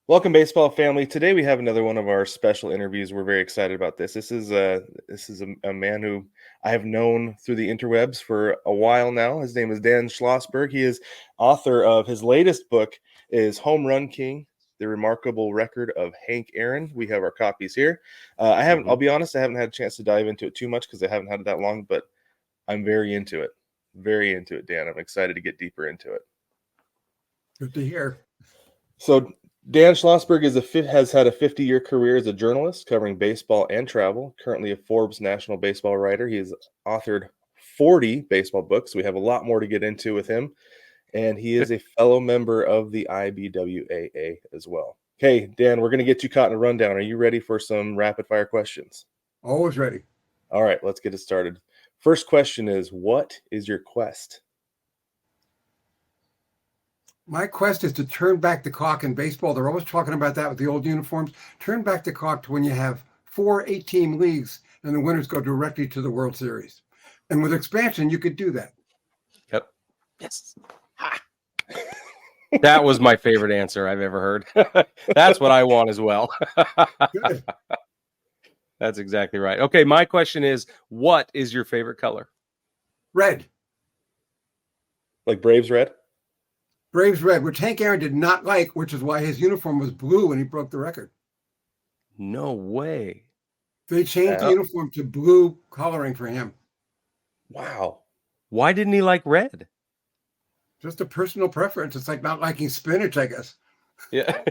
Welcome, baseball family. Today we have another one of our special interviews. We're very excited about this. This is a man who I have known through the interwebs for a while now. His name is Dan Schlossberg. He is author of his latest book is Home Run King: The Remarkable Record of Hank Aaron. We have our copies here. I haven't. I'll be honest. I haven't had a chance to dive into it too much because I haven't had it that long. But I'm very into it. Very into it, Dan. I'm excited to get deeper into it. Good to hear. So Dan Schlossberg has had a 50-year career as a journalist covering baseball and travel, currently a Forbes national baseball writer. He has authored 40 baseball books. We have a lot more to get into with him. And he is a fellow member of the IBWAA as well. Okay, Dan, we're going to get you caught in a rundown. Are you ready for some rapid-fire questions? Always ready. All right, let's get it started. First question is, what is your quest? My quest is to turn back the clock in baseball. They're always talking about that with the old uniforms. Turn back the clock to when you have 4 8-team leagues and the winners go directly to the World Series. And with expansion, you could do that. Yep. Yes. Ha. That was my favorite answer I've ever heard. That's what I want as well. Good. That's exactly right. Okay, my question is, what is your favorite color? Red. Like Braves red? Braves red, which Hank Aaron did not like, which is why his uniform was blue when he broke the record. No way. They changed the uniform to blue coloring for him. Wow. Why didn't he like red? Just a personal preference. It's like not liking spinach, I guess. Yeah.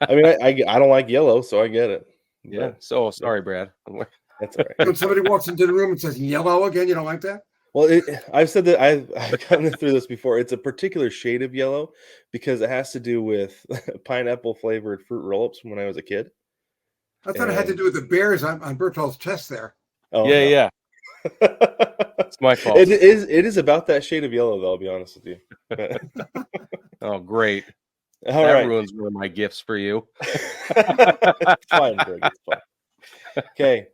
I mean, I don't like yellow, so I get it. Yeah. So sorry, Brad. That's all right. When somebody walks into the room and says yellow again, you don't like that? Well, I've said that I've gotten through this before. It's a particular shade of yellow because it has to do with pineapple flavored fruit roll-ups from when I was a kid. I thought it had to do with the bears on Bertolt's chest there. Oh, yeah. It's my fault. It is about that shade of yellow, though, I'll be honest with you. Oh, great. All that right. ruins one of my gifts for you. It's fine, Greg. It's fine. Okay.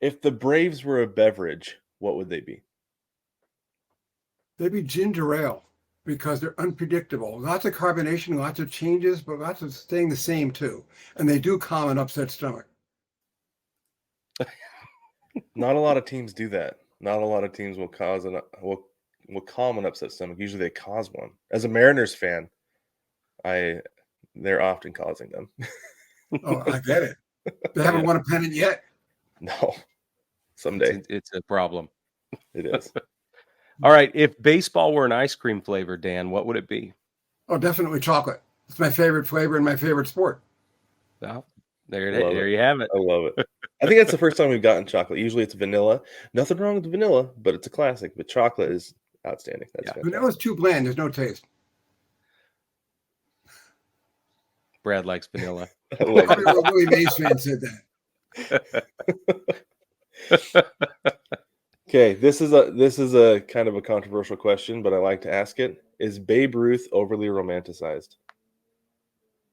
If the Braves were a beverage, what would they be? They'd be ginger ale because they're unpredictable. Lots of carbonation, lots of changes, but lots of staying the same too. And they do calm an upset stomach. Not a lot of teams do that. Not a lot of teams will calm an upset stomach. Usually they cause one. As a Mariners fan, they're often causing them. Oh, I get it. They haven't won a pennant yet. No. Someday. It's a problem. It is. All right. If baseball were an ice cream flavor, Dan, what would it be? Oh, definitely chocolate. It's my favorite flavor and my favorite sport. Oh, there you have it. I love it. I think that's the first time we've gotten chocolate. Usually it's vanilla. Nothing wrong with vanilla, but it's a classic. But chocolate is outstanding. That's Vanilla's too bland. There's no taste. Brad likes vanilla. Probably what Willie Mays fan said that. Okay, this is a kind of a controversial question, but I like to ask it. Is Babe Ruth overly romanticized?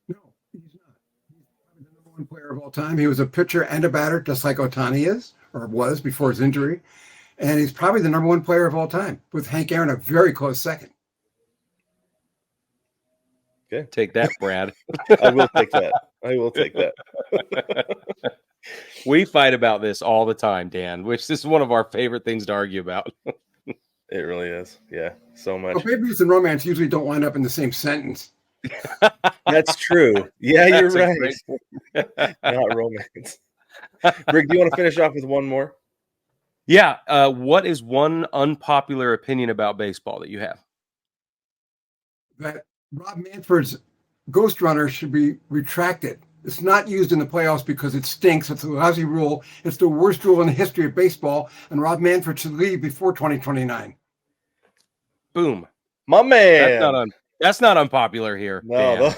No, he's not. He's probably the number one player of all time. He was a pitcher and a batter, just like Ohtani is, or was before his injury. And he's probably the number one player of all time, with Hank Aaron a very close second. Okay. Take that, Brad. I will take that. I will take that. We fight about this all the time, Dan, which this is one of our favorite things to argue about. It really is. Yeah, so much. Well, Babe Ruth and romance usually don't wind up in the same sentence. That's true. Yeah, you're right. Not romance. Brig, do you want to finish off with one more? Yeah. What is one unpopular opinion about baseball that you have? That Rob Manfred's Ghost Runner should be retracted. It's not used in the playoffs because it stinks. It's a lousy rule. It's the worst rule in the history of baseball, and Rob Manfred should leave before 2029. Boom. My man. That's not unpopular here. No.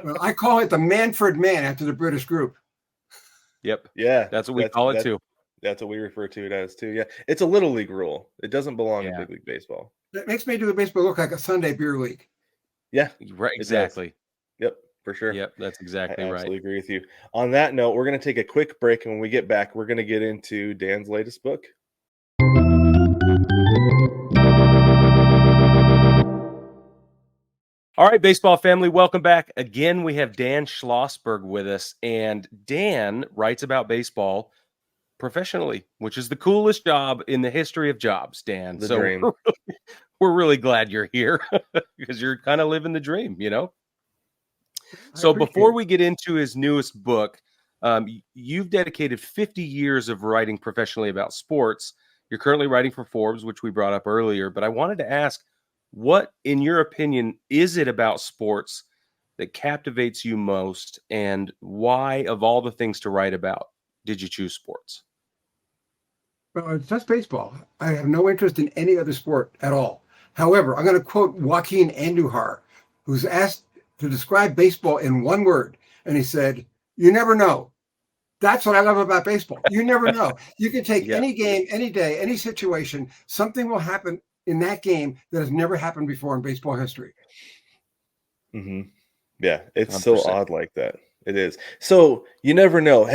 Well, I call it the Manfred Man after the British group. Yep. Yeah. That's what we call it too. That's what we refer to it as too. Yeah. It's a little league rule. It doesn't belong in big league baseball. It makes Major League Baseball look like a Sunday beer league. Yeah. Right. Exactly. Yep. For sure. Yep. That's exactly right. I absolutely agree with you. On that note, we're going to take a quick break. And when we get back, we're going to get into Dan's latest book. All right, baseball family, welcome back. Again, we have Dan Schlossberg with us, and Dan writes about baseball professionally, which is the coolest job in the history of jobs, Dan. The So dream. we're really glad you're here because you're kind of living the dream, you know? So before we get into his newest book, you've dedicated 50 years of writing professionally about sports. You're currently writing for Forbes, which we brought up earlier, but I wanted to ask, what, in your opinion, is it about sports that captivates you most, and why, of all the things to write about, did you choose sports? Well, it's just baseball. I have no interest in any other sport at all. However, I'm going to quote Joaquin Andujar, who's asked to describe baseball in one word. And he said, "You never know." That's what I love about baseball. You never know. You can take any game, any day, any situation. Something will happen in that game that has never happened before in baseball history. Mm-hmm. Yeah, it's 100%. so odd like that. It is. So you never know.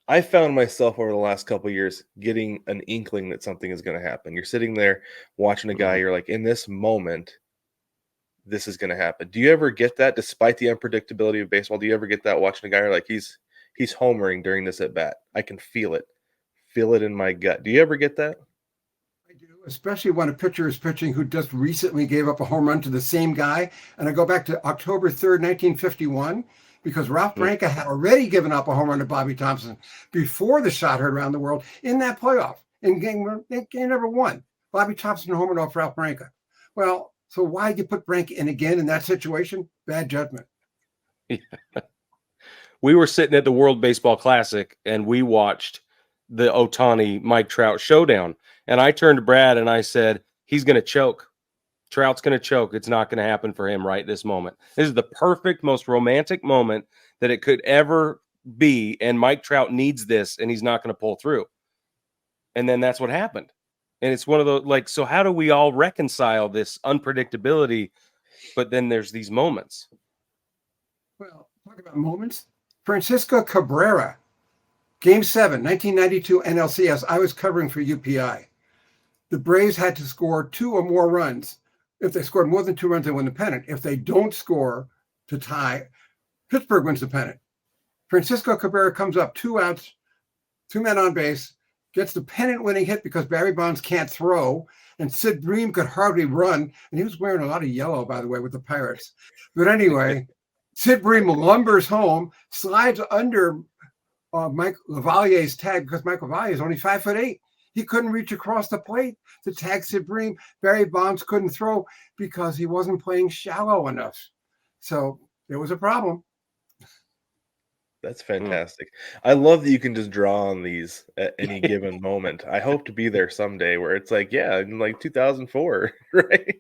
I found myself over the last couple of years getting an inkling that something is going to happen. You're sitting there watching a guy. You're like, in this moment, this is going to happen. Do you ever get that, despite the unpredictability of baseball? Do you ever get that watching a guy? You're like, he's homering during this at bat. I can feel it in my gut. Do you ever get that? I do, especially when a pitcher is pitching who just recently gave up a home run to the same guy. And I go back to October 3rd, 1951, because Ralph Branca had already given up a home run to Bobby Thompson before the shot heard around the world in that playoff. In game number 1, Bobby Thompson homered off Ralph Branca. Well, so why did you put Branca in again in that situation? Bad judgment. We were sitting at the World Baseball Classic, and we watched the Ohtani Mike Trout showdown. And I turned to Brad and I said, he's going to choke. Trout's going to choke. It's not going to happen for him right this moment. This is the perfect, most romantic moment that it could ever be. And Mike Trout needs this, and he's not going to pull through. And then that's what happened. And it's one of those, like, so how do we all reconcile this unpredictability? But then there's these moments. Well, talk about moments. Francisco Cabrera, Game 7, 1992 NLCS. I was covering for UPI. The Braves had to score 2 or more runs. If they scored more than 2 runs, they win the pennant. If they don't score to tie, Pittsburgh wins the pennant. Francisco Cabrera comes up, 2 outs, 2 men on base, gets the pennant-winning hit because Barry Bonds can't throw, and Sid Bream could hardly run. And he was wearing a lot of yellow, by the way, with the Pirates. But anyway, Sid Bream lumbers home, slides under Mike Lavalier's tag because Mike Lavalier is only 5'8". He couldn't reach across the plate to tag Sid Bream. Barry Bonds couldn't throw because he wasn't playing shallow enough. So there was a problem. That's fantastic. I love that you can just draw on these at any given moment. I hope to be there someday where it's like, yeah, in like 2004, right?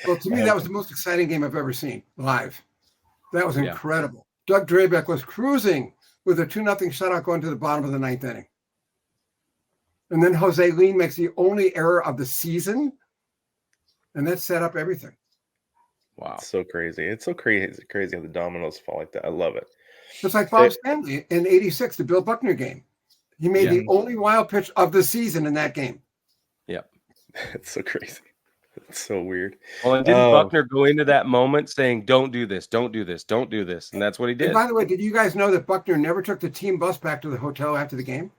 Well, to me, that was the most exciting game I've ever seen live. That was incredible. Doug Drabeck was cruising with a 2-0 shutout going to the bottom of the 9th inning. And then Jose Lean makes the only error of the season, and that set up everything. Wow. It's so crazy. It's so crazy how the dominoes fall like that. I love it. Just like Bob Stanley in '86, the Bill Buckner game. He made the only wild pitch of the season in that game. Yep. It's so crazy. It's so weird. Well, and didn't Buckner go into that moment saying, don't do this, don't do this, don't do this? And that's what he did. And by the way, did you guys know that Buckner never took the team bus back to the hotel after the game?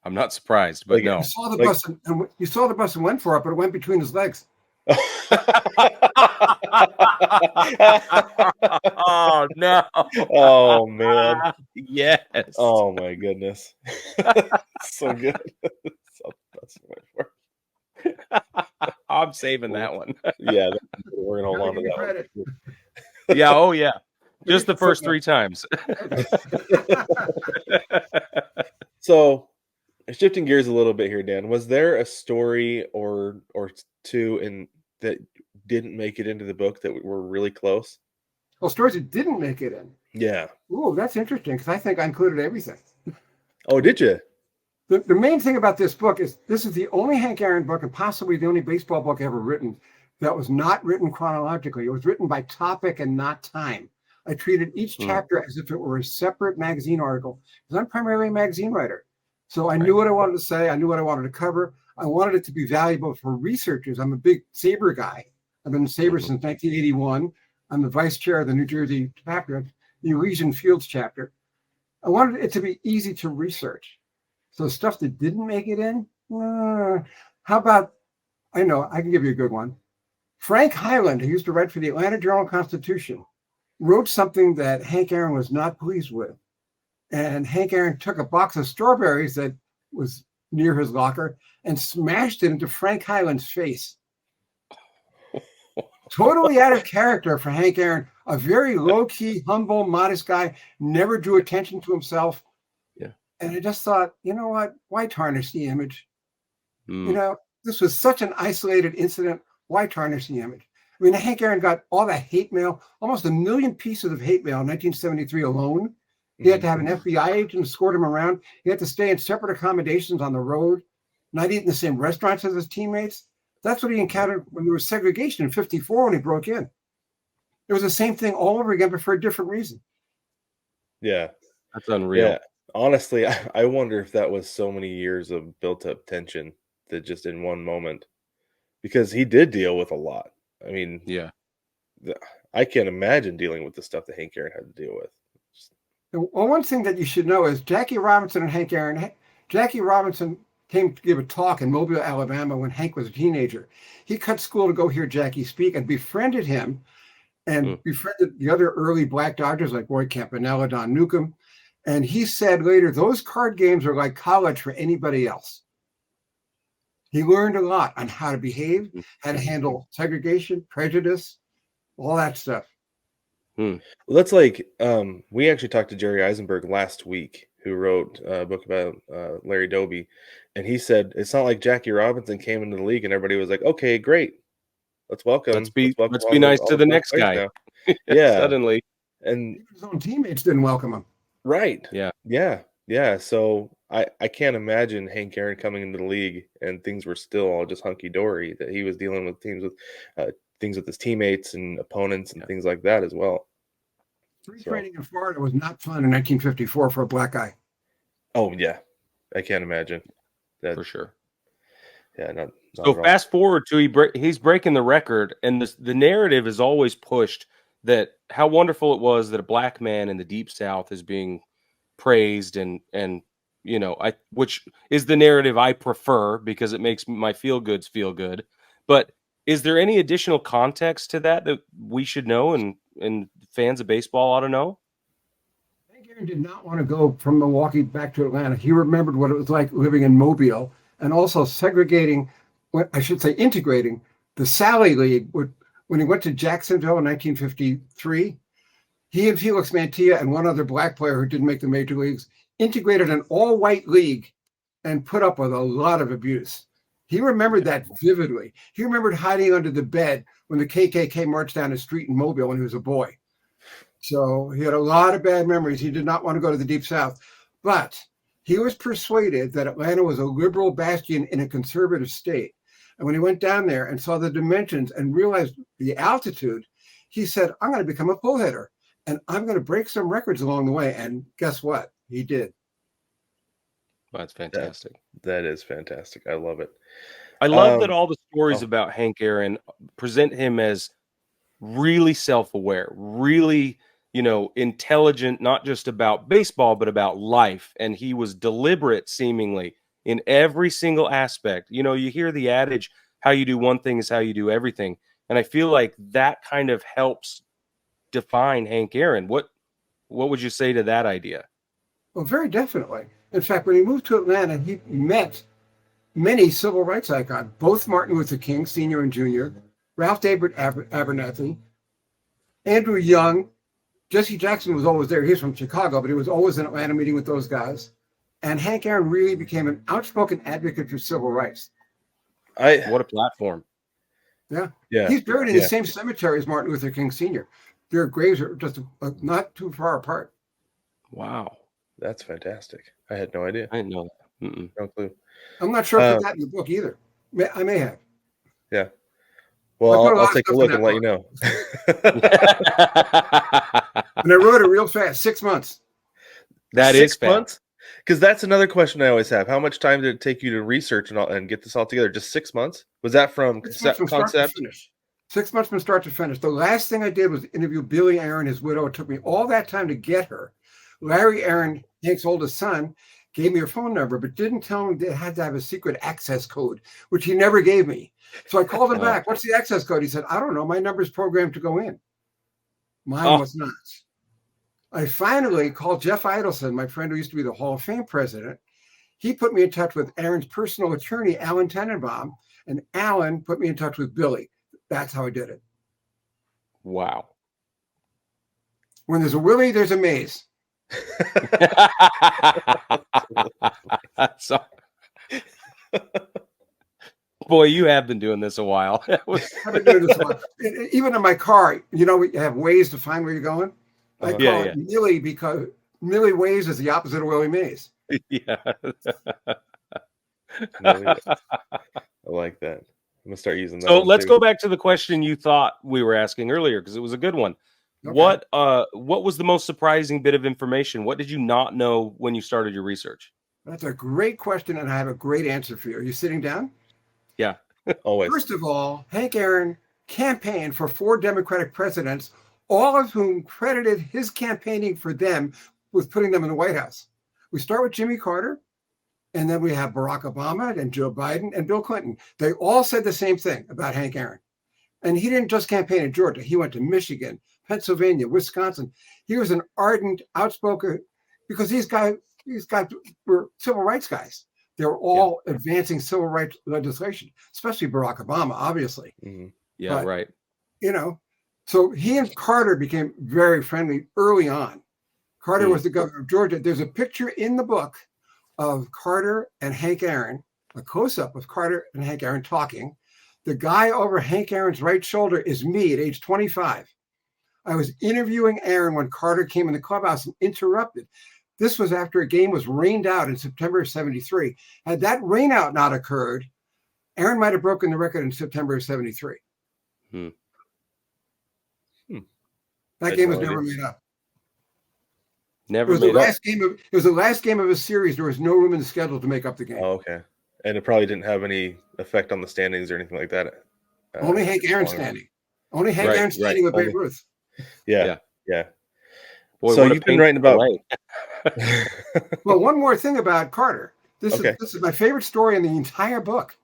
I'm not surprised, but no. You saw the bus and went for it, but it went between his legs. Oh no! Oh man! Yes! Oh my goodness! So good. I'm saving that one. Yeah, we're gonna hold on to that one. Yeah. Oh yeah. Just the first 3 times. So, shifting gears a little bit here, Dan, was there a story or two that didn't make it into the book that were really close? Well, stories that didn't make it in. Yeah. Ooh, that's interesting because I think I included everything. Oh, did you? The main thing about this book is this is the only Hank Aaron book and possibly the only baseball book ever written that was not written chronologically. It was written by topic and not time. I treated each chapter as if it were a separate magazine article because I'm primarily a magazine writer. So I knew what I wanted to say. I knew what I wanted to cover. I wanted it to be valuable for researchers. I'm a big Sabre guy. I've been in Sabres since 1981. I'm the vice chair of the New Jersey chapter, the Elysian Fields chapter. I wanted it to be easy to research. So stuff that didn't make it in, how about, I know, I can give you a good one. Frank Highland, who used to write for the Atlanta Journal-Constitution, wrote something that Hank Aaron was not pleased with. And Hank Aaron took a box of strawberries that was near his locker and smashed it into Frank Highland's face. Totally out of character for Hank Aaron, a very low-key, humble, modest guy, never drew attention to himself. Yeah. And I just thought, you know what? Why tarnish the image? You know, this was such an isolated incident. Why tarnish the image? I mean, Hank Aaron got all that hate mail, almost 1 million pieces of hate mail in 1973 alone. He had to have an FBI agent escort him around. He had to stay in separate accommodations on the road, not eat in the same restaurants as his teammates. That's what he encountered when there was segregation in 54 when he broke in. It was the same thing all over again, but for a different reason. Yeah. That's unreal. Yeah. Honestly, I wonder if that was so many years of built-up tension that just in one moment, because he did deal with a lot. I mean, yeah, I can't imagine dealing with the stuff that Hank Aaron had to deal with. Well, one thing that you should know is Jackie Robinson and Hank Aaron. Jackie Robinson came to give a talk in Mobile, Alabama when Hank was a teenager. He cut school to go hear Jackie speak and befriended him and befriended the other early Black Dodgers like Roy Campanella, Don Newcomb. And he said later, those card games are like college for anybody else. He learned a lot on how to behave, how to handle segregation, prejudice, all that stuff. Well, that's like we actually talked to Jerry Eisenberg last week, who wrote a book about Larry Doby, and he said it's not like Jackie Robinson came into the league and everybody was like, "Okay, great, let's welcome. Let's be all nice the- to all the the next players guy." now." Yeah, Suddenly, and His own teammates didn't welcome him. right, yeah. So I can't imagine Hank Aaron coming into the league and things were still all just hunky dory. That he was dealing with things with his teammates and opponents and things like that as well. Free training in Florida was not fun in 1954 for a black guy. Oh yeah, I can't imagine that For sure. Yeah, not So at all. fast forward to he's breaking the record, and the narrative is always pushed that how wonderful it was that a black man in the Deep South is being praised and you know, which is the narrative I prefer because it makes my feel goods feel good. But is there any additional context to that we should know and fans of baseball ought to know? Hank Aaron did not want to go from Milwaukee back to Atlanta. He remembered what it was like living in Mobile and also integrating the Sally League. When he went to Jacksonville in 1953, he and Felix Mantilla and one other black player who didn't make the major leagues integrated an all-white league and put up with a lot of abuse. He remembered that vividly. He remembered hiding under the bed when the KKK marched down the street in Mobile when he was a boy. So he had a lot of bad memories. He did not want to go to the Deep South. But he was persuaded that Atlanta was a liberal bastion in a conservative state. And when he went down there and saw the dimensions and realized the altitude, he said, I'm going to become a pull hitter. And I'm going to break some records along the way. And guess what? He did. Well, that's fantastic. That is fantastic. I love it. I love that all the stories about Hank Aaron present him as really self-aware, really, intelligent, not just about baseball, but about life. And he was deliberate, seemingly, in every single aspect. You hear the adage, how you do one thing is how you do everything. And I feel like that kind of helps define Hank Aaron. What would you say to that idea? Well, very definitely. In fact, when he moved to Atlanta, he met many civil rights icons, both Martin Luther King, Sr. and Jr., Ralph David Abernathy, Andrew Young. Jesse Jackson was always there. He's from Chicago, but he was always in Atlanta meeting with those guys. And Hank Aaron really became an outspoken advocate for civil rights. What a platform. Yeah. Yeah. He's buried in the same cemetery as Martin Luther King Sr. Their graves are just not too far apart. Wow. That's fantastic. I had no idea. I didn't know that. Mm-mm. No clue. I'm not sure if it's that in the book either. I may have. Yeah. Well, I'll take a look and let you know. And I wrote it real fast, 6 months. That 6 is fast. months? Because that's another question I always have. How much time did it take you to research and get this all together? Just 6 months? Was that from concept? From start to finish. 6 months from start to finish. The last thing I did was interview Billy Aaron, his widow. It took me all that time to get her. Larry Aaron, Hank's oldest son, gave me her phone number, but didn't tell me they had to have a secret access code, which he never gave me. So I called him back. What's the access code? He said, I don't know. My number's programmed to go in. Mine was not. I finally called Jeff Idelson, my friend who used to be the Hall of Fame president. He put me in touch with Aaron's personal attorney, Alan Tenenbaum, and Alan put me in touch with Billy. That's how I did it. Wow. When there's a Willie, there's a Mays. So, boy, you have been doing this a while. I've been doing this a while. Even in my car, you know, we have ways to find where you're going. I call it Millie because Millie Ways is the opposite of Willie Mays. Yeah. I like that. I'm gonna start using that. So let's go back to the question you thought we were asking earlier, because it was a good one. Okay. What was the most surprising bit of information? What did you not know when you started your research? That's a great question, and I have a great answer for you. Are you sitting down? Yeah. Always. First of all, Hank Aaron campaigned for 4 Democratic presidents, all of whom credited his campaigning for them with putting them in the White House. We start with Jimmy Carter, and then we have Barack Obama and Joe Biden and Bill Clinton. They all said the same thing about Hank Aaron. And he didn't just campaign in Georgia. He went to Michigan, Pennsylvania, Wisconsin. He was an ardent, outspoken, because these guys were civil rights guys. They were all advancing civil rights legislation, especially Barack Obama, obviously. Mm-hmm. Yeah, but, right. You know, so he and Carter became very friendly early on. Carter was the governor of Georgia. There's a picture in the book of Carter and Hank Aaron, a close-up of Carter and Hank Aaron talking. The guy over Hank Aaron's right shoulder is me at age 25. I was interviewing Aaron when Carter came in the clubhouse and interrupted. This was after a game was rained out in September of 73. Had that rainout not occurred, Aaron might have broken the record in September of 73. That game was never made up. Never it was the last game of a series. There was no room in the schedule to make up the game. Oh, okay. And it probably didn't have any effect on the standings or anything like that. Only Hank Aaron standing. Only Hank Aaron standing with Babe Ruth. Yeah. Boy, so you've been writing about. Well, one more thing about Carter. This is my favorite story in the entire book.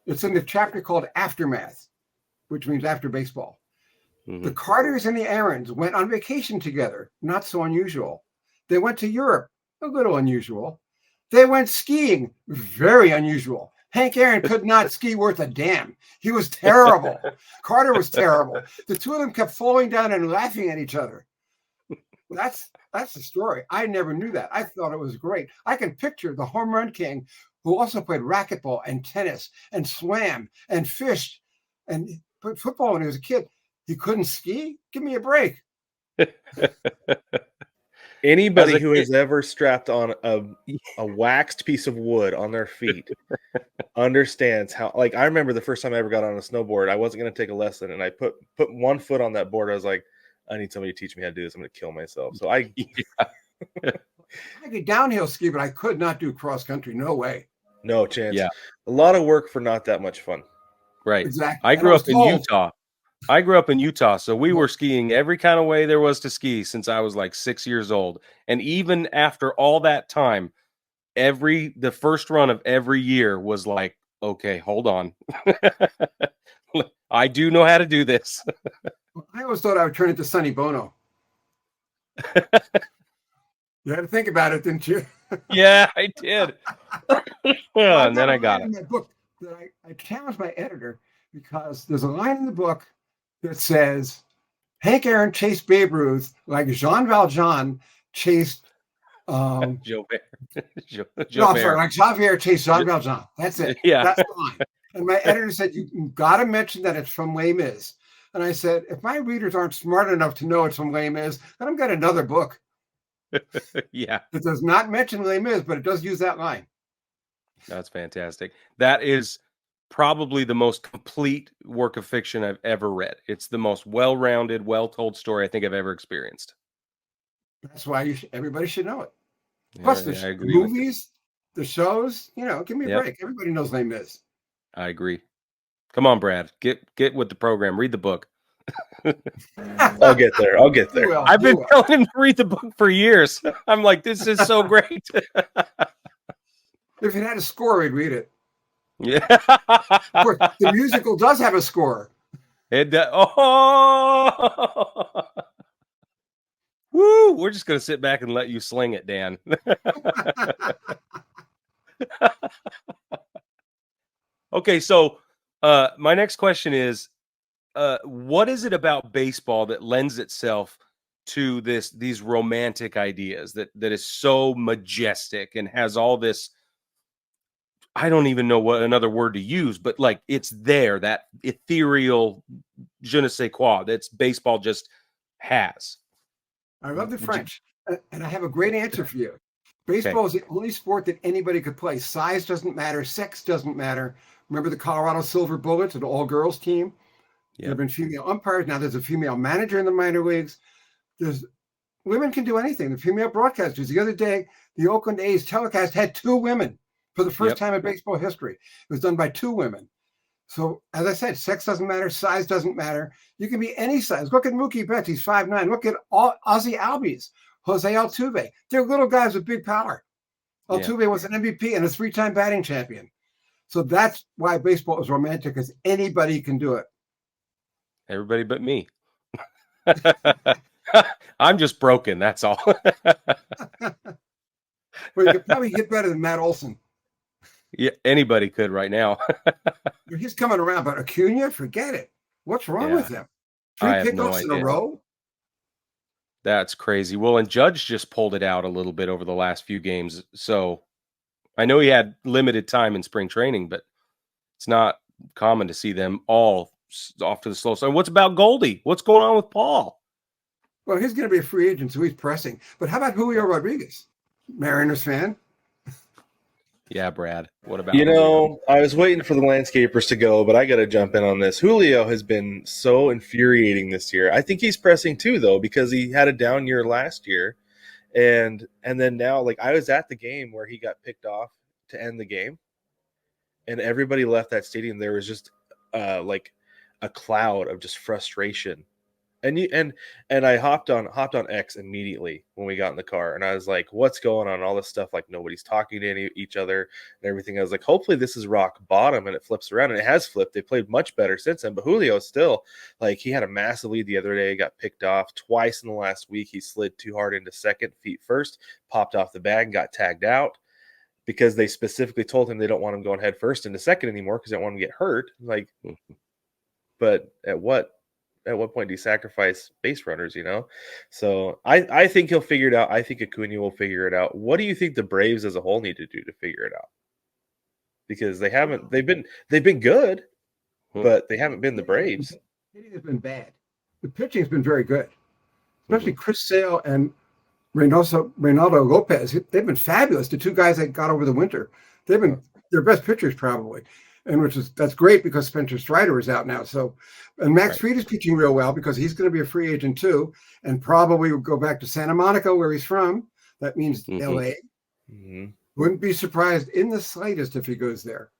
It's in the chapter called Aftermath, which means after baseball. Mm-hmm. The Carters and the Aarons went on vacation together. Not so unusual. They went to Europe. A little unusual. They went skiing. Very unusual. Hank Aaron could not ski worth a damn. He was terrible. Carter was terrible. The two of them kept falling down and laughing at each other. That's the story. I never knew that. I thought it was great. I can picture the home run king who also played racquetball and tennis and swam and fished and played football when he was a kid. He couldn't ski? Give me a break. Anybody who has ever strapped on a waxed piece of wood on their feet understands how. Like, I remember the first time I ever got on a snowboard, I wasn't going to take a lesson, and I put one foot on that board. I was like, I need somebody to teach me how to do this. I'm going to kill myself. So I could downhill ski, but I could not do cross country. No way. No chance. Yeah, a lot of work for not that much fun. Right. Exactly. I grew up in Utah. So we were skiing every kind of way there was to ski since I was like 6 years old. And even after all that time, the first run of every year was like, okay, hold on. I do know how to do this. I always thought I would turn into Sonny Bono. You had to think about it, didn't you? Yeah, I did. And then I got it. In that book that I challenged my editor because there's a line in the book that says Hank Aaron chased Babe Ruth like Jean Valjean chased Javert. Like Javier chased Jean Valjean. That's it. Yeah. That's the line. And my editor said, you've got to mention that it's from Les Mis. And I said, if my readers aren't smart enough to know it's from Les Mis, then I've got another book. Yeah. It does not mention Les Mis, but it does use that line. That's fantastic. That is probably the most complete work of fiction I've ever read. It's the most well-rounded, well-told story I think I've ever experienced. That's why everybody should know it. Yeah, Plus the movies, the shows, give me a break. Everybody knows Les Mis. I agree. Come on, Brad. Get with the program. Read the book. I'll get there. I'll get You there. will. I've You been will. telling him to read the book for years. I'm like, this is so great. If it had a score, we'd read it. Yeah. Of course, the musical does have a score. Oh. Woo! We're just gonna sit back and let you sling it, Dan. Okay, so my next question is, what is it about baseball that lends itself to these romantic ideas that is so majestic and has all this? I don't even know what another word to use, but like it's there, that ethereal je ne sais quoi that's baseball just has. I love the Would you? French, and I have a great answer for you. Okay. Baseball is the only sport that anybody could play. Size doesn't matter. Sex doesn't matter. Remember the Colorado Silver Bullets, an all-girls team? There Yeah. have been female umpires. Now there's a female manager in the minor leagues. There's women can do anything. The female broadcasters. The other day, the Oakland A's telecast had 2 women for the first Yep. time in baseball history. It was done by 2 women. So, as I said, sex doesn't matter. Size doesn't matter. You can be any size. Look at Mookie Betts. He's 5'9". Look at Ozzy Albies, Jose Altuve. They're little guys with big power. Yeah. Altuve was an MVP and a 3-time batting champion. So that's why baseball is romantic, because anybody can do it. Everybody but me. I'm just broken. That's all. Well, you could probably get better than Matt Olson. Yeah, anybody could right now. He's coming around, but Acuna, forget it. What's wrong Yeah, with him? 3 I have no pickoffs in a idea. row? That's crazy. Well, and Judge just pulled it out a little bit over the last few games. So I know he had limited time in spring training, but it's not common to see them all off to the slow start. What's about Goldie? What's going on with Paul? Well, he's going to be a free agent, so he's pressing. But how about Julio Rodriguez? Mariners fan? Yeah, Brad. What about You Julio? know, I was waiting for the landscapers to go, but I got to jump in on this. Julio has been so infuriating this year. I think he's pressing too, though, because he had a down year last year, and then now, like I was at the game where he got picked off to end the game, and everybody left that stadium. There was just like a cloud of just frustration. And I hopped on X immediately when we got in the car, and I was like, "What's going on?" All this stuff, like nobody's talking to each other and everything. I was like, "Hopefully this is rock bottom," and it flips around, and it has flipped. They played much better since then, but Julio still, like, he had a massive lead the other day, got picked off twice in the last week. He slid too hard into second, feet first, popped off the bag, and got tagged out because they specifically told him they don't want him going head first into second anymore because they don't want him to get hurt. Like, but at what point do you sacrifice base runners, you know? So I think he'll figure it out. I think Acuna will figure it out. What do you think the Braves as a whole need to do to figure it out? Because they haven't, they've been good, but they haven't been the Braves. Hitting has been bad. The pitching has been very good, especially Chris Sale and Reynaldo Lopez. They've been fabulous. The 2 guys that got over the winter, they've been their best pitchers probably, and that's great because Spencer Strider is out now. So, and Max Fried is pitching real well because he's going to be a free agent too, and probably will go back to Santa Monica where he's from. That means L.A. Wouldn't be surprised in the slightest if he goes there.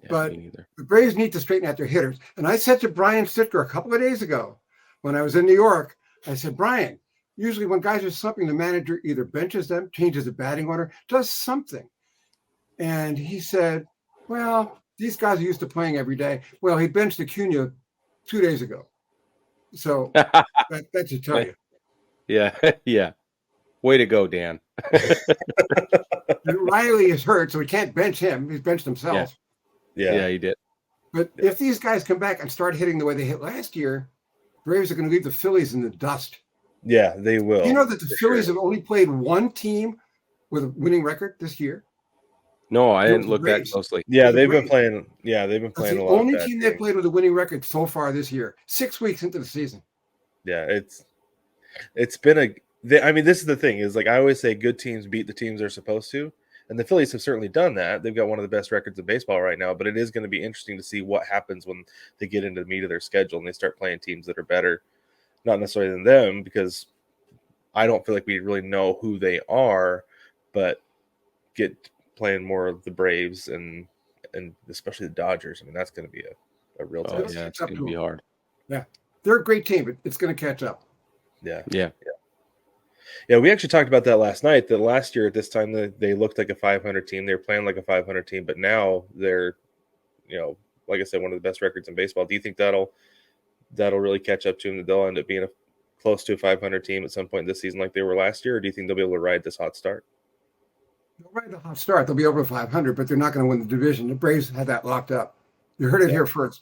Yeah, but the Braves need to straighten out their hitters. And I said to Brian Sitker a couple of days ago when I was in New York, I said, Brian, usually when guys are slumping, the manager either benches them, changes the batting order, does something. And he said, well, these guys are used to playing every day. Well, he benched Acuna 2 days ago. So that should tell you. Yeah, yeah. Way to go, Dan. Riley is hurt, so he can't bench him. He's benched himself. Yeah, he did. But if these guys come back and start hitting the way they hit last year, Braves are going to leave the Phillies in the dust. Yeah, they will. You know that the Phillies have only played 1 team with a winning record this year? No, I didn't look that closely. Yeah, they've been playing. Yeah, they've been playing a lot. The only team they played with a winning record so far this year, 6 weeks into the season. Yeah, it's been I mean, this is the thing is, like I always say, good teams beat the teams they're supposed to, and the Phillies have certainly done that. They've got one of the best records in baseball right now. But it is going to be interesting to see what happens when they get into the meat of their schedule and they start playing teams that are better, not necessarily than them, because I don't feel like we really know who they are, but get playing more of the Braves and especially the Dodgers. I mean, that's going to be a real Oh, test. yeah, it's going to be hard. Yeah, they're a great team, but it's going to catch up. Yeah. Yeah. Yeah, we actually talked about that last night. That last year at this time they looked like a 500 team. They were playing like a 500 team, but now they're, like I said, one of the best records in baseball. Do you think that'll really catch up to them? That they'll end up being close to a 500 team at some point this season, like they were last year, or do you think they'll be able to ride this hot start? They'll ride the hot start. They'll be over 500, but they're not going to win the division. The Braves had that locked up. You heard it here first.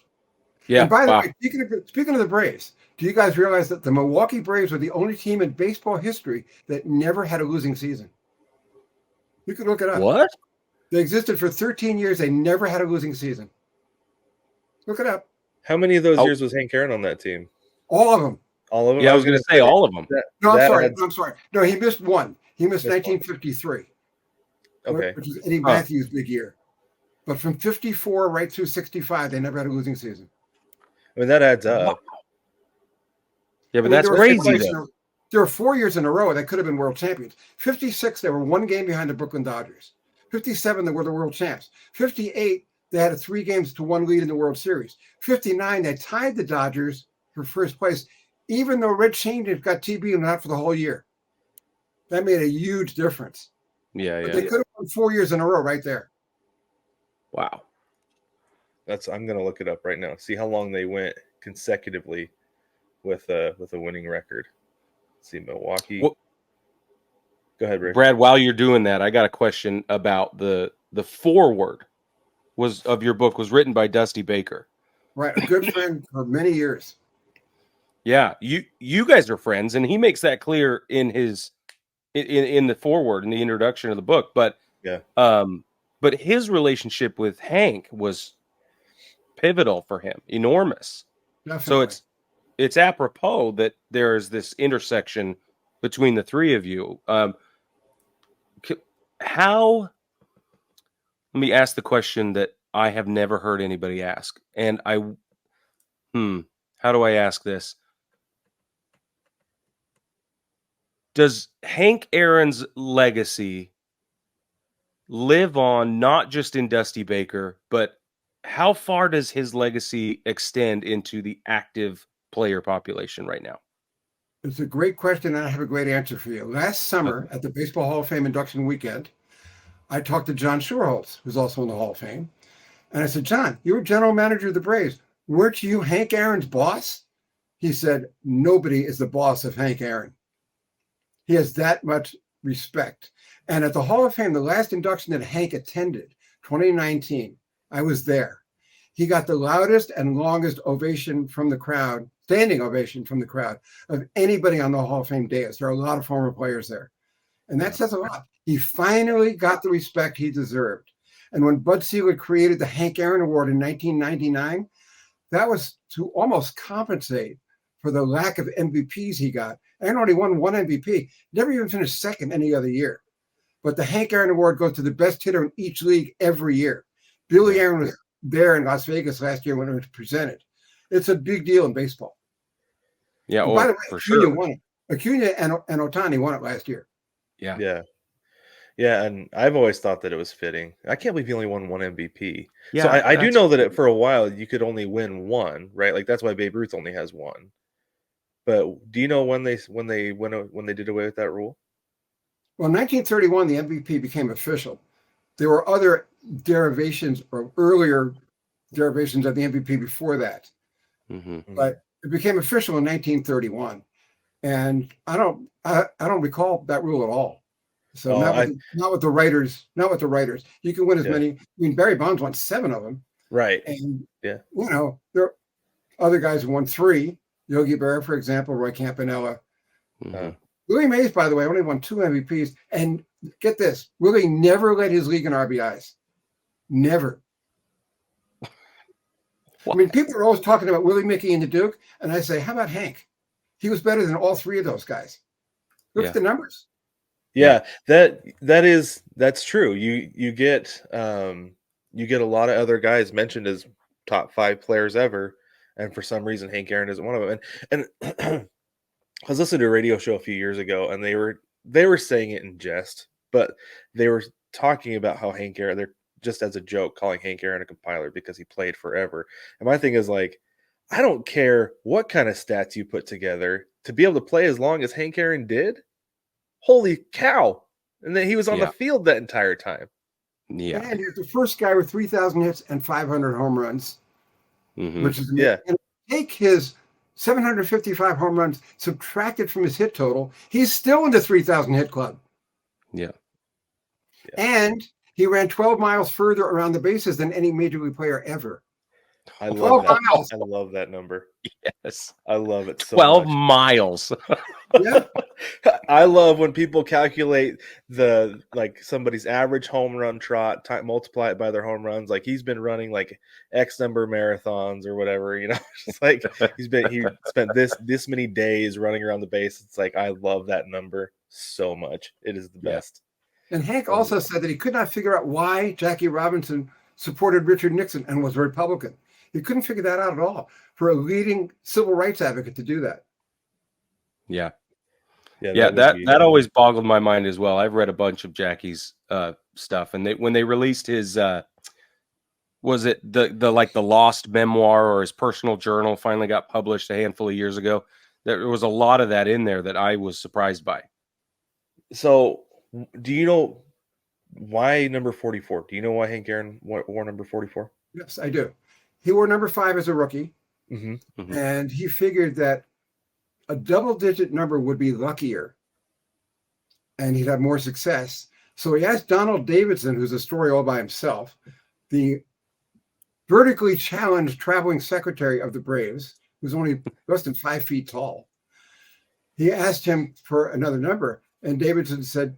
Yeah. And by the Wow. way, speaking of the Braves, do you guys realize that the Milwaukee Braves are the only team in baseball history that never had a losing season? You could look it up. What? They existed for 13 years. They never had a losing season. Look it up. How many of those Oh. years was Hank Aaron on that team? All of them. All of them? Yeah, I was going to say all of them. No, I'm that sorry. had- I'm sorry. No, he missed one. He missed Missed one. 1953. Okay. Which was Eddie Matthews' big year. But from 54 right through 65, they never had a losing season. I mean, that adds up. Yeah, but I mean, that's there were crazy, 4 years though. There were 4 years in a row that could have been world champions. 56, they were one game behind the Brooklyn Dodgers. 57, they were the world champs. 58, they had a 3 games to 1 lead in the World Series. 59, they tied the Dodgers for first place, even though Red Shane got TB and not for the whole year. That made a huge difference. Yeah, But yeah. they could have won 4 years in a row right there. Wow. I'm gonna look it up right now. See how long they went consecutively with a winning record. Let's see, Milwaukee. Well, Go ahead, Rick. Brad, while you're doing that, I got a question about the foreword of your book was written by Dusty Baker. Right, a good friend for many years. Yeah, you guys are friends, and he makes that clear in his in the foreword in the introduction of the book. But Yeah. But his relationship with Hank was pivotal for him, enormous. Definitely. So it's apropos that there is this intersection between the three of you. How? Let me ask the question that I have never heard anybody ask, and how do I ask this? Does Hank Aaron's legacy live on not just in Dusty Baker, but how far does his legacy extend into the active player population right now? It's a great question, and I have a great answer for you. Last summer at the Baseball Hall of Fame induction weekend, I talked to John Schuerholz, who's also in the Hall of Fame. And I said, John, you were general manager of the Braves. Weren't you Hank Aaron's boss? He said, nobody is the boss of Hank Aaron. He has that much respect. And at the Hall of Fame, the last induction that Hank attended, 2019, I was there. He got the loudest and longest ovation from the crowd, standing ovation from the crowd, of anybody on the Hall of Fame dais. There are a lot of former players there. And that says a lot. He finally got the respect he deserved. And when Bud Selig created the Hank Aaron Award in 1999, that was to almost compensate for the lack of MVPs he got. Aaron only won 1 MVP, never even finished second any other year. But the Hank Aaron Award goes to the best hitter in each league every year. Billy Aaron was there in Las Vegas last year when it was presented. It's a big deal in baseball. Yeah, By the way, for Acuna sure. won it. Acuna and Ohtani won it last year. Yeah. Yeah, and I've always thought that it was fitting. I can't believe he only won 1 MVP. Yeah, so I do that's know that for a while you could only win 1, right? Like that's why Babe Ruth only has 1. But do you know when they did away with that rule? Well, in 1931, the MVP became official. There were other derivations or earlier derivations of the MVP before that, Mm-hmm. but it became official in 1931. And I don't recall that rule at all. So not with the writers. You can win as many. I mean, Barry Bonds won 7 of them. Right. And yeah, there are other guys who won 3. Yogi Berra, for example, Roy Campanella. Mm-hmm. Willie Mays, by the way, only won 2 MVPs. And get this, Willie never led his league in RBIs. Never. I mean, people are always talking about Willie, Mickey, and the Duke. And I say, how about Hank? He was better than all 3 of those guys. Look at the numbers. Yeah, that's true. You get a lot of other guys mentioned as top 5 players ever, and for some reason Hank Aaron isn't one of them. And I was listening to a radio show a few years ago, and they were saying it in jest, but they were talking about how Hank Aaron, just as a joke, calling Hank Aaron a compiler because he played forever. And my thing is like, I don't care what kind of stats you put together to be able to play as long as Hank Aaron did. Holy cow. And then he was on the field that entire time. Yeah. And he's the first guy with 3,000 hits and 500 home runs, which is amazing. And take his 755 home runs subtracted from his hit total, he's still in the 3,000 hit club. Yeah. And he ran 12 miles further around the bases than any major league player ever. I love that. Miles. I love that number. Yes. I love it so 12 much. miles. Yeah. I love when people calculate the like somebody's average home run trot, multiply it by their home runs. Like he's been running like X number of marathons or whatever, you know. It's like he spent this many days running around the base. It's like I love that number so much. It is the best. And Hank also said that he could not figure out why Jackie Robinson supported Richard Nixon and was a Republican. He couldn't figure that out at all for a leading civil rights advocate to do that. Yeah. That always boggled my mind as well. I've read a bunch of Jackie's stuff, and when they released his was it the lost memoir or his personal journal finally got published a handful of years ago, there was a lot of that in there that I was surprised by. So do you know why number 44? Do you know why Hank Aaron wore number 44? Yes, I do. He wore number 5 as a rookie, and he figured that a double-digit number would be luckier, and he'd have more success. So he asked Donald Davidson, who's a story all by himself, the vertically challenged traveling secretary of the Braves, who's only less than 5 feet tall. He asked him for another number, and Davidson said,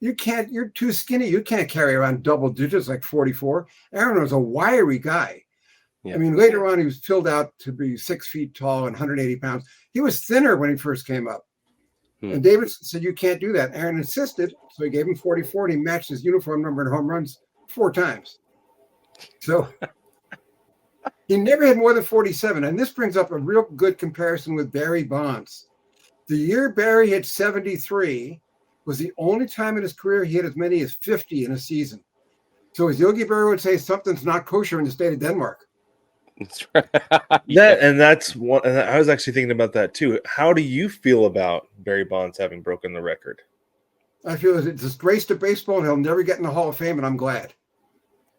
you're too skinny. You can't carry around double digits like 44. Aaron was a wiry guy. Yeah. I mean, later on, he was filled out to be 6 feet tall and 180 pounds. He was thinner when he first came up. And Davidson said, you can't do that. Aaron insisted. So he gave him 44, and he matched his uniform number in home runs 4 times. So he never had more than 47. And this brings up a real good comparison with Barry Bonds. The year Barry hit 73 was the only time in his career he hit as many as 50 in a season. So as Yogi Berra would say, something's not kosher in the state of Denmark. That's right. That's one. And I was actually thinking about that too. How do you feel about Barry Bonds having broken the record? I feel it's a disgrace to baseball, and he'll never get in the Hall of Fame, and I'm glad.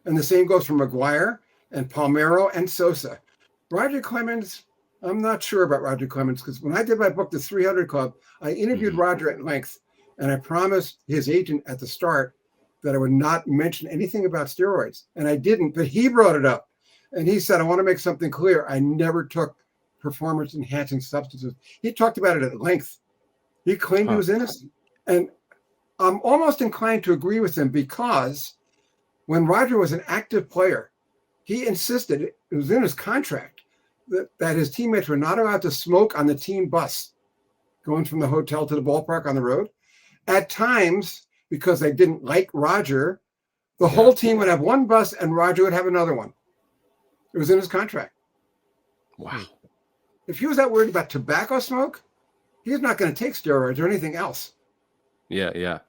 And the same goes for McGuire and Palmeiro and Sosa. Roger Clemens, I'm not sure about Roger Clemens, because when I did my book, The 300 Club, I interviewed Roger at length, and I promised his agent at the start that I would not mention anything about steroids. And I didn't, but he brought it up. And he said, I want to make something clear. I never took performance-enhancing substances. He talked about it at length. He claimed he was innocent. And I'm almost inclined to agree with him, because when Roger was an active player, he insisted, it was in his contract, that his teammates were not allowed to smoke on the team bus going from the hotel to the ballpark on the road. At times, because they didn't like Roger, the whole team would have one bus and Roger would have another one. It was in his contract. Wow. If he was that worried about tobacco smoke, he's not going to take steroids or anything else. Yeah.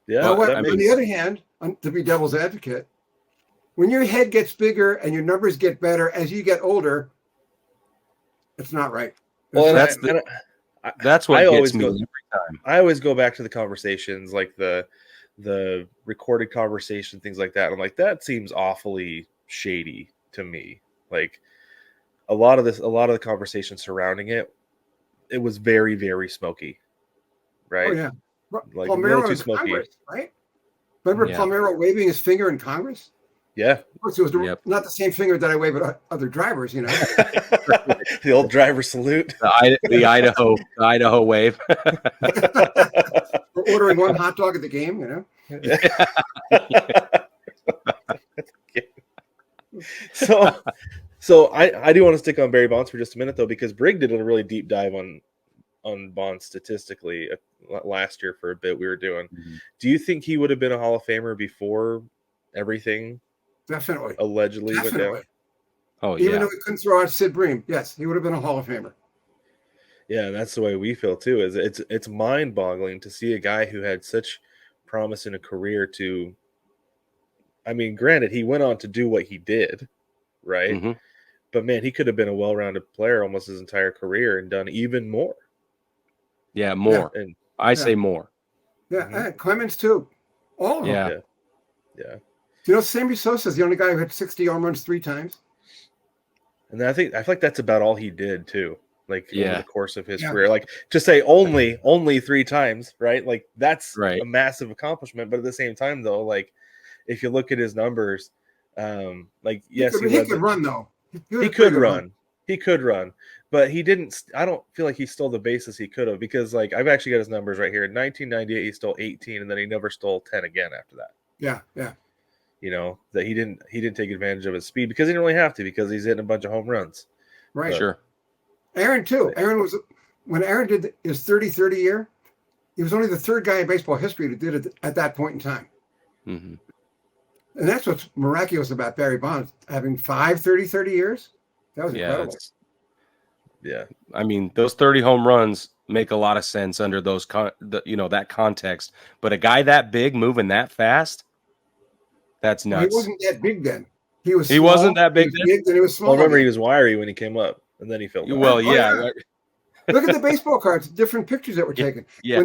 However, on the other hand, to be devil's advocate, when your head gets bigger and your numbers get better as you get older, it's not right. Well, that's what gets me every time. I always go back to the conversations, like the recorded conversation, things like that. I'm like, that seems awfully shady to me. Like a lot of the conversation surrounding it was very, very smoky, right? Oh yeah, like Palmeiro in Congress, right? Remember Palmeiro waving his finger in Congress? Yeah, of course it was not the same finger that I wave at other drivers, you know. The old driver salute, the Idaho wave. We're ordering one hot dog at the game, you know. So I do want to stick on Barry Bonds for just a minute though, because Brig did a really deep dive on Bonds statistically last year for a bit. We were doing. Do you think he would have been a Hall of Famer before everything? Definitely. Allegedly went down. Oh, even though he couldn't throw out Sid Bream, yes, he would have been a Hall of Famer. Yeah, that's the way we feel too. Is it's mind-boggling to see a guy who had such promise in a career to I mean, granted, he went on to do what he did, right? Mm-hmm. But man, he could have been a well-rounded player almost his entire career and done even more. Yeah, more. And I say more. Yeah, Mhm. and Clemens too. All of them. Yeah. yeah. You know, Sammy Sosa's the only guy who hit 60 home runs 3 times. And then I feel like that's about all he did too. Like over Yeah. the course of his Yeah. career, like to say only 3 times, right? Like that's Right. a massive accomplishment. But at the same time, though, like if you look at his numbers, like yes, he could run though. He could run. He could run, but he didn't. I don't feel like he stole the bases he could have, because like I've actually got his numbers right here. In 1998, he stole 18, and then he never stole 10 again after that. Yeah, yeah. You know, that he didn't take advantage of his speed because he didn't really have to, because he's hitting a bunch of home runs. Right. Sure. Aaron too. When Aaron did his 30-30 year, he was only the 3rd guy in baseball history to did it at that point in time. Mm-hmm. And that's what's miraculous about Barry Bonds having 5 30-30 years. That was incredible. Yeah. I mean, those 30 home runs make a lot of sense under those that context. But a guy that big moving that fast, that's nuts. Well, he wasn't that big then. He was. He wasn't that big He was big, then he was small. Well, remember, then. he was wiry when he came up, and then he filled out. Well, yeah. Yeah. Look at the baseball cards, different pictures that were taken. Yeah.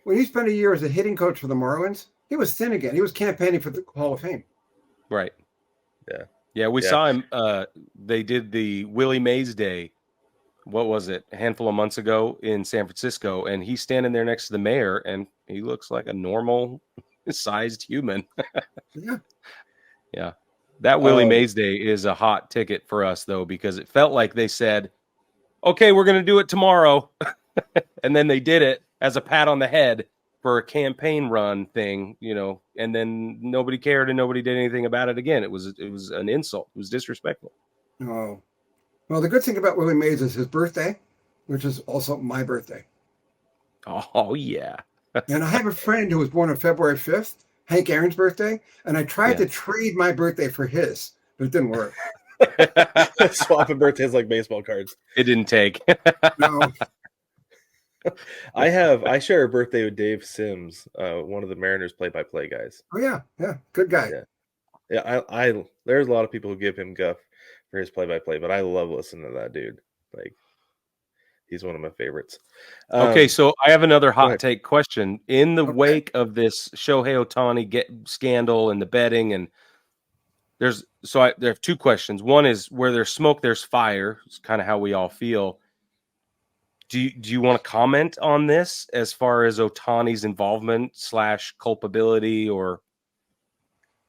When he spent a year as a hitting coach for the Marlins, he was thin again. He was campaigning for the Hall of Fame. Right. Yeah. Yeah, we saw him. They did the Willie Mays Day. What was it? A handful of months ago in San Francisco, and he's standing there next to the mayor, and he looks like a normal sized human. Yeah. Yeah. That Willie Mays Day is a hot ticket for us, though, because it felt like they said, okay, we're going to do it tomorrow. And then they did it as a pat on the head for a campaign run thing, and then nobody cared and nobody did anything about it again. It was an insult. It was disrespectful. Oh. Well, the good thing about Willie Mays is his birthday, which is also my birthday. Oh, yeah. And I have a friend who was born on February 5th, Hank Aaron's birthday, and I tried to trade my birthday for his, but it didn't work. Swapping birthdays like baseball cards. It didn't take. No. I share a birthday with Dave Sims, one of the Mariners play-by-play guys. Oh yeah, good guy. Yeah, I there's a lot of people who give him guff for his play-by-play, but I love listening to that dude. Like, he's one of my favorites. Okay, so I have another hot take question. In the wake of this Shohei Ohtani scandal and the betting, and there are 2 questions. One is, where there's smoke, there's fire. It's kind of how we all feel. Do you want to comment on this as far as Ohtani's involvement / culpability, or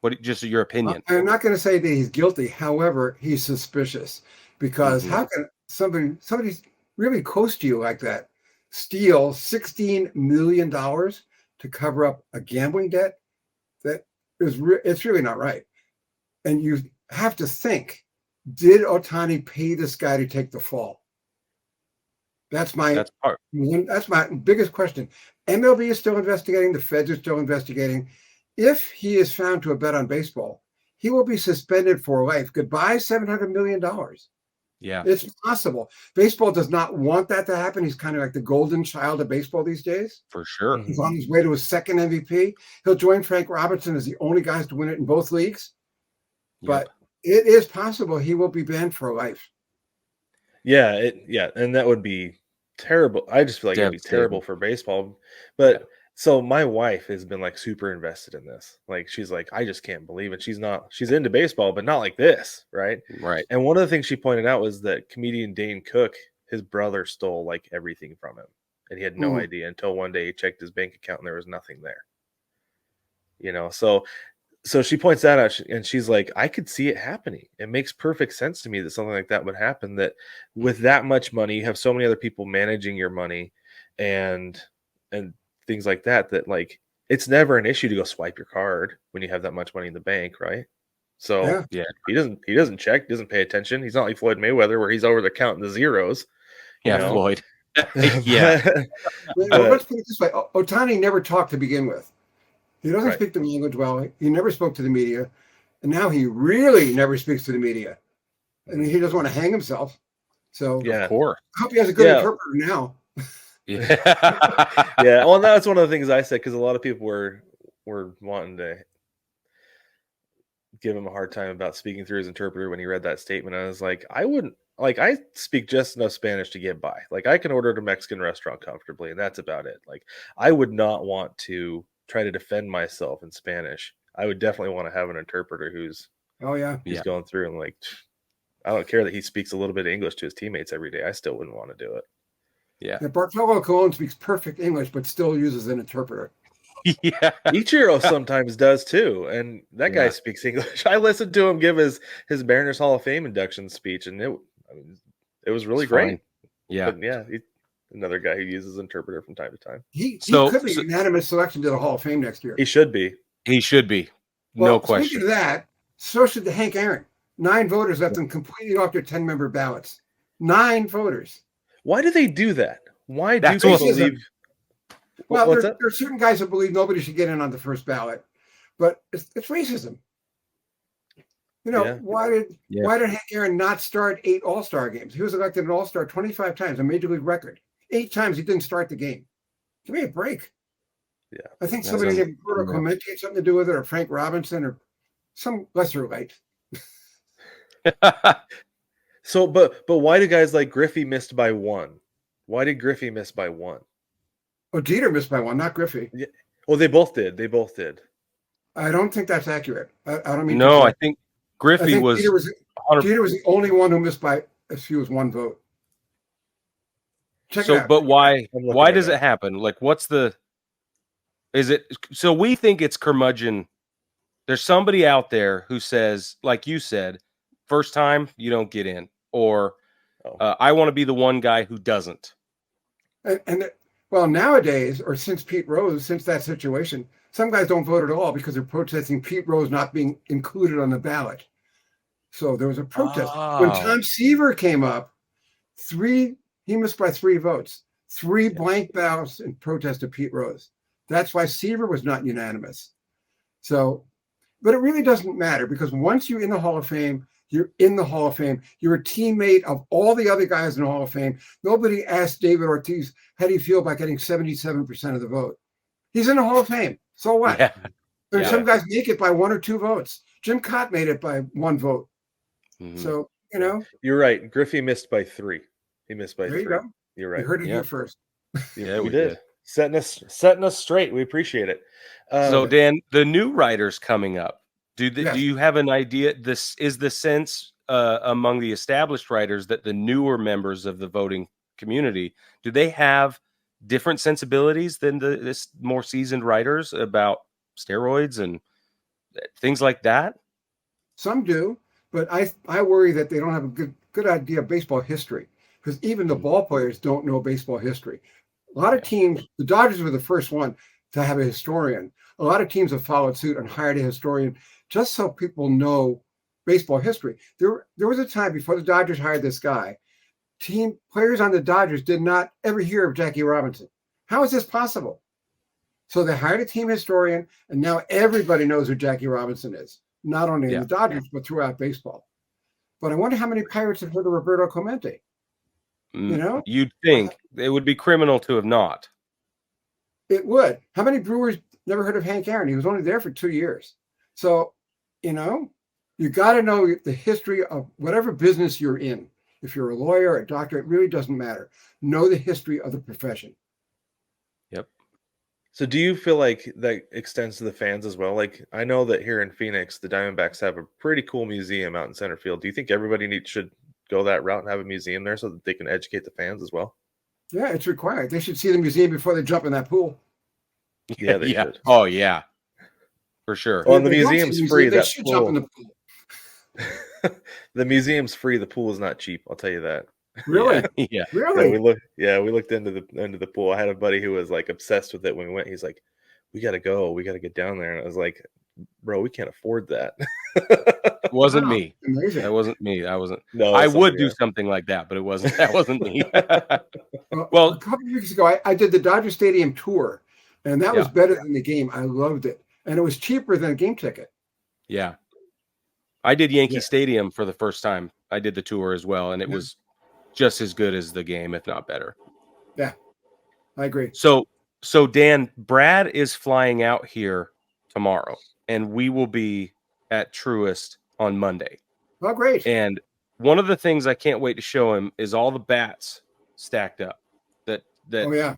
what? Just your opinion. I'm not going to say that he's guilty. However, he's suspicious, because how can somebody really close to you like that steal $16 million to cover up a gambling debt? It's really not right. And you have to think, did Ohtani pay this guy to take the fall? That's my biggest question. MLB is still investigating. The feds are still investigating. If he is found to have bet on baseball, he will be suspended for life. Goodbye, $700 million. Yeah. It's possible. Baseball does not want that to happen. He's kind of like the golden child of baseball these days. For sure. He's on his way to his 2nd MVP. He'll join Frank Robinson as the only guys to win it in both leagues. But it is possible he will be banned for life. Yeah, and that would be terrible. I just feel like it'd be terrible for baseball. But so my wife has been like super invested in this. Like, she's like, I just can't believe it. She's into baseball, but not like this, right? Right. And one of the things she pointed out was that comedian Dane Cook, his brother, stole like everything from him, and he had no idea until one day he checked his bank account and there was nothing there. So she points that out, and she's like, I could see it happening. It makes perfect sense to me that something like that would happen, that with that much money, you have so many other people managing your money and things like that like it's never an issue to go swipe your card when you have that much money in the bank, right? So he doesn't check, doesn't pay attention. He's not like Floyd Mayweather, where he's over there counting the zeros. Floyd. Well, let's put it this way. Ohtani never talked to begin with. He doesn't speak the language well. He never spoke to the media. And now he really never speaks to the media. And he doesn't want to hang himself. So of course. I hope he has a good interpreter now. Well, that's one of the things I said, because a lot of people were wanting to give him a hard time about speaking through his interpreter when he read that statement. I was like, I wouldn't, like, I speak just enough Spanish to get by. Like, I can order at a Mexican restaurant comfortably, and that's about it. Like, I would not want to try to defend myself in Spanish. I would definitely want to have an interpreter who's going through and like, I don't care that he speaks a little bit of English to his teammates every day. I still wouldn't want to do it. Yeah. Bartolo Colon speaks perfect English, but still uses an interpreter. Yeah. Ichiro sometimes does too, and that guy speaks English. I listened to him give his Mariners Hall of Fame induction speech, and it was really great. Fine. Yeah, but yeah, another guy who uses interpreter from time to time. He could be unanimous selection to the Hall of Fame next year. He should be. He should be. No question. Speaking of that, so should the Hank Aaron. 9 voters left them completely off their 10-member ballots. 9 voters. Why do they do that? Why do people believe? Well, there are certain guys who believe nobody should get in on the first ballot, but it's racism. Why did Hank Aaron not start 8 All-Star games? He was elected an All-Star 25 times, a major league record. 8 times he didn't start the game. Give me a break. Yeah, I think somebody named Roberto Clemente had something to do with it, or Frank Robinson, or some lesser light. So, but why do guys like Griffey missed by 1? Why did Griffey miss by 1? Oh, Jeter missed by 1, not Griffey. Yeah. Well, they both did. I don't think that's accurate. I don't mean. No, I think Griffey was. Jeter was the only one who missed by as few as 1 vote. Check it out. But why? Why does it happen? Like, what's the? Is it so? We think it's curmudgeon. There's somebody out there who says, like you said, first time you don't get in, or I want to be the one guy who doesn't. Well, nowadays, or since Pete Rose, since that situation, some guys don't vote at all because they're protesting Pete Rose not being included on the ballot. So there was a protest. When Tom Seaver came up, he missed by 3 votes, 3 blank ballots in protest of Pete Rose. That's why Seaver was not unanimous. So, but it really doesn't matter because once you're in the Hall of Fame, you're in the Hall of Fame. You're a teammate of all the other guys in the Hall of Fame. Nobody asked David Ortiz, how do you feel about getting 77% of the vote? He's in the Hall of Fame. So what? Yeah. There's some guys make it by 1 or 2 votes. Jim Cott made it by 1 vote. Mm-hmm. So, You're right. Griffey missed by 3. He missed by 3. You go. You're right. You heard it here first. Yeah, we did. Setting us straight. We appreciate it. So, Dan, the new writers coming up. Do you have an idea? This is the sense among the established writers that the newer members of the voting community, do they have different sensibilities than this more seasoned writers about steroids and things like that? Some do, but I worry that they don't have a good idea of baseball history because even the ball players don't know baseball history. A lot of teams, the Dodgers were the first one to have a historian. A lot of teams have followed suit and hired a historian just so people know baseball history. There was a time before the Dodgers hired this guy, team players on the Dodgers did not ever hear of Jackie Robinson. How is this possible? So they hired a team historian, and now everybody knows who Jackie Robinson is, not only in the Dodgers, but throughout baseball. But I wonder how many Pirates have heard of Roberto Clemente. You'd think it would be criminal to have not. It would. How many Brewers never heard of Hank Aaron? He was only there for 2 years. So, you got to know the history of whatever business you're in. If you're a lawyer, a doctor, it really doesn't matter. Know the history of the profession. Yep. So do you feel like that extends to the fans as well? Like, I know that here in Phoenix, the Diamondbacks have a pretty cool museum out in center field. Do you think everybody should go that route and have a museum there so that they can educate the fans as well? Yeah, it's required. They should see the museum before they jump in that pool. Yeah, they should. Oh, yeah. For sure. Well, the museum's free. They should jump in the pool. The museum's free. The pool is not cheap. I'll tell you that. Really? Yeah. Really? We looked into the pool. I had a buddy who was like obsessed with it when we went. He's like, we got to go. We got to get down there. And I was like, bro, we can't afford that. It wasn't me. Amazing. That wasn't me. I wasn't. No, I would do something like that, but that wasn't me. Well, a couple of weeks ago, I did the Dodger Stadium tour, and that was better than the game. I loved it. And it was cheaper than a game ticket. Yeah. I did Yankee Stadium for the first time. I did the tour as well, and it was just as good as the game, if not better. Yeah, I agree. So Dan, Brad is flying out here tomorrow, and we will be at Truist on Monday. Oh, great. And one of the things I can't wait to show him is all the bats stacked up. That Oh, yeah.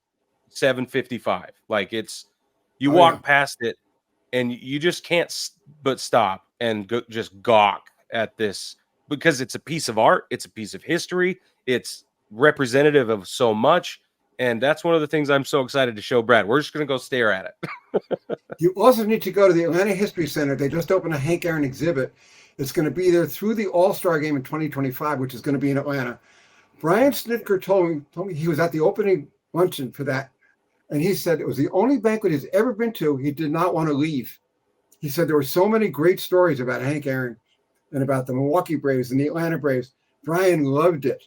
755. Like you Oh, walk yeah. past it and you just can't but stop and just gawk at this, because it's a piece of art, it's a piece of history, it's representative of so much. And that's one of the things I'm so excited to show Brad. We're just going to go stare at it. You also need to go to the Atlanta History Center. They just opened a Hank Aaron exhibit. It's going to be there through the All-Star game in 2025, which is going to be in Atlanta. Brian Snitker told me he was at the opening luncheon for that. And he said it was the only banquet he's ever been to. He did not want to leave. He said there were so many great stories about Hank Aaron and about the Milwaukee Braves and the Atlanta Braves. Brian loved it.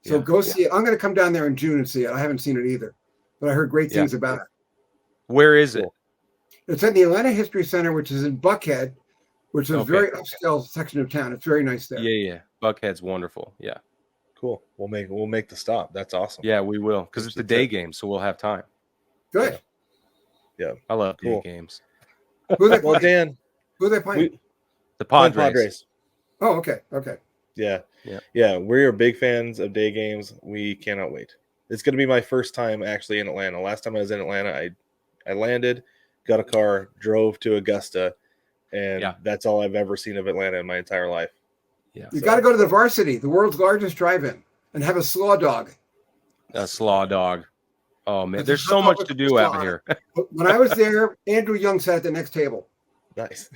So go see it. I'm going to come down there in June and see it. I haven't seen it either, but I heard great things about it. Where is it? It's at the Atlanta History Center, which is in Buckhead, which is a very upscale section of town. It's very nice there. Yeah. Buckhead's wonderful. Yeah. Cool. We'll make the stop. That's awesome. Yeah, we will, because it's the day game, so we'll have time. Good. Yeah. I love day games. Who they Well, playing? Dan, Who they playing? The Padres. Oh, okay. Okay. Yeah. We're big fans of day games. We cannot wait. It's going to be my first time actually in Atlanta. Last time I was in Atlanta, I landed, got a car, drove to Augusta, and that's all I've ever seen of Atlanta in my entire life. Yeah. You got to go to the Varsity, the world's largest drive-in, and have a slaw dog. A slaw dog. Oh, man. It's There's so much to do out here. When I was there, Andrew Young sat at the next table. Nice.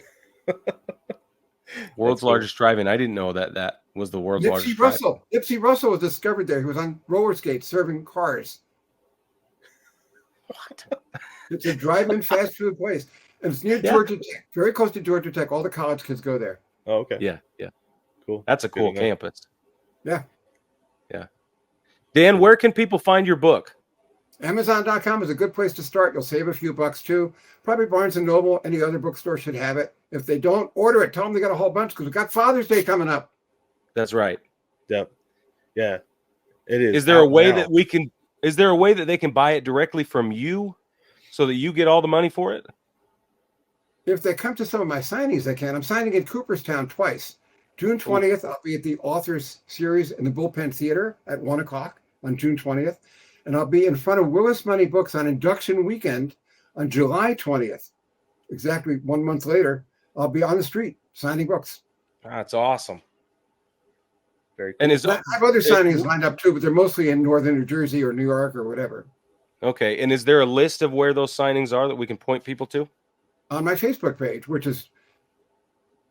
World's largest drive-in. I didn't know that was the world's largest drive-in. Nipsey Russell was discovered there. He was on roller skates serving cars. What? It's a drive-in fast food place. And it's near Georgia Tech, very close to Georgia Tech. All the college kids go there. Oh, okay. Yeah. Cool. That's a cool campus. Yeah. Dan, where can people find your book? Amazon.com is a good place to start. You'll save a few bucks too. Probably Barnes & Noble, any other bookstore should have it. If they don't, order it. Tell them they got a whole bunch because we've got Father's Day coming up. That's right. Yep. Yeah. It is. Is there a way that they can buy it directly from you so that you get all the money for it? If they come to some of my signings, they can. I'm signing in Cooperstown twice. June 20th, I'll be at the Authors Series in the Bullpen Theater at 1 o'clock on June 20th. And I'll be in front of Willis Money Books on Induction Weekend on July 20th. Exactly 1 month later, I'll be on the street signing books. That's awesome. Very cool. And I have other signings lined up too, but they're mostly in northern New Jersey or New York or whatever. Okay. And is there a list of where those signings are that we can point people to? On my Facebook page, which is,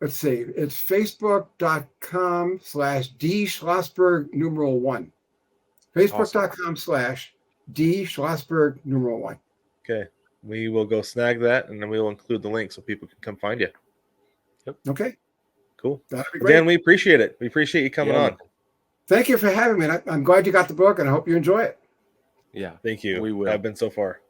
let's see, it's facebook.com/D Schlossberg #1. Facebook.com/D Schlossberg #1. Okay. We will go snag that, and then we will include the link so people can come find you. Yep. Okay. Cool. That'd be great. Dan, we appreciate it. We appreciate you coming on. Thank you for having me. I'm glad you got the book, and I hope you enjoy it. Yeah. Thank you. We will. I've been so far.